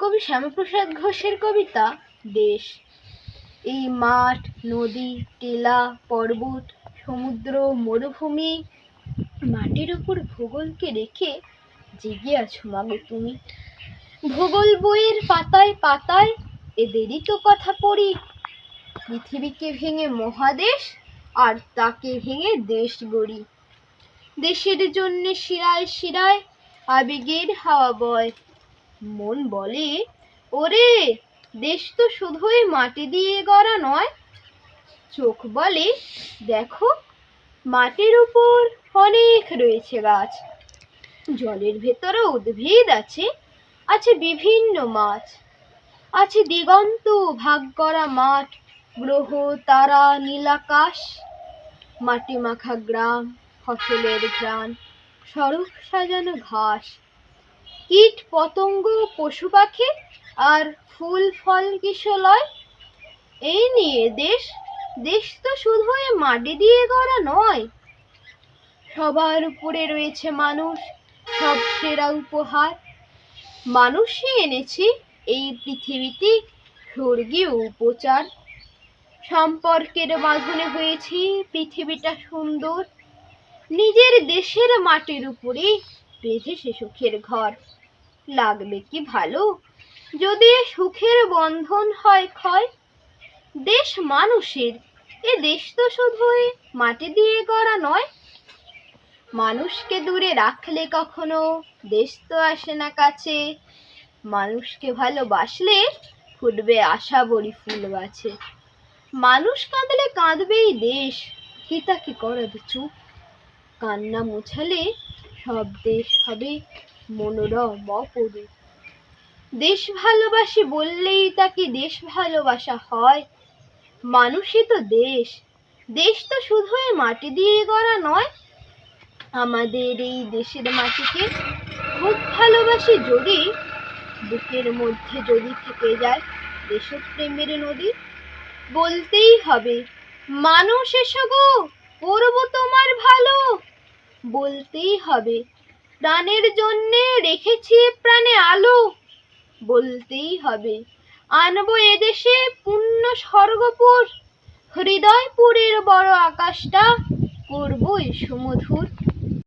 কবি শ্যামাপ্রসাদ ঘোষের কবিতা দেশ। এই মাঠ, নদী, টিলা, পর্বত, সমুদ্র, মরুভূমি, মাটির উপর ভূগোলকে রেখে জেগে আছো মাগো তুমি। ভূগোল বইয়ের পাতায় পাতায় এদেরই তো কথা পড়ি। পৃথিবীকে ভেঙে মহাদেশ, আর তাকে ভেঙে দেশ গড়ি। দেশের জন্য শিরায় শিরায় আবেগের হাওয়া বয়। মন বলে, ওরে দেশ তো শুধুই মাটি দিয়ে গড়া নয়। চোখ বলে, দেখো মাটির উপর অনেক রয়েছে গাছ। জলের ভেতরে উদ্ভিদ আছে, আছে বিভিন্ন মাছ। আছে দিগন্ত ভাগ করা মাঠ, গ্রহ, তারা, নীলাকাশ। মাটি মাখা গ্রাম, ফসলের ঘ্রাণ, সড়ক সাজানো ঘাস। কীট পতঙ্গ, পশু পাখি, আর ফুল ফল কিশলয়। এই নিয়ে দেশ, দেশ তো শুধুই মাটি দিয়ে গড়া নয়। সবার উপরে রয়েছে মানুষ, সব সেরা উপহার। মানুষই এনেছে এই পৃথিবীতে স্বর্গীয় উপচার। সম্পর্কের বাঁধনে হয়েছে পৃথিবীটা সুন্দর। নিজের দেশের মাটির উপরে বেঁধেছে সুখের ঘর। লাগবে কি ভালো যদি সুখের বন্ধন হয় ক্ষয়। দেশ মানুষের, এ দেশ তো শুধুই মাটি দিয়ে গড়া নয়। মানুষকে দূরে রাখলে কখনো দেশ তো আসে না কাছে। মানুষকে ভালোবাসলে ফুটবে আশা বড়ি ফুল গাছে। মানুষ কাঁদলে কাঁদবেই দেশ, কি তাকে করাবে চুপ। কান্না মুছালে সব দেশ হবে মনোরম অপরূপ। দেশ ভালোবাসি বললেই তাকে দেশ ভালোবাসা হয়। মানুষই তো দেশ, দেশ তো শুধুই মাটি দিয়ে গড়া নয়। আমাদের এই দেশের মাটিকে খুব ভালোবাসি যদি, বুকের মধ্যে যদি থেকে যায় দেশপ্রেমের নদী। বলতেই হবে, মানুষ এসো গো করব তোমার ভালো। বলতেই হবে, প্রাণের জন্যে রেখেছি প্রাণে আলো। বলতেই হবে, আনবো এদেশে পুণ্য স্বর্গপুর। হৃদয়পুরের বড় আকাশটা করবই সুমধুর।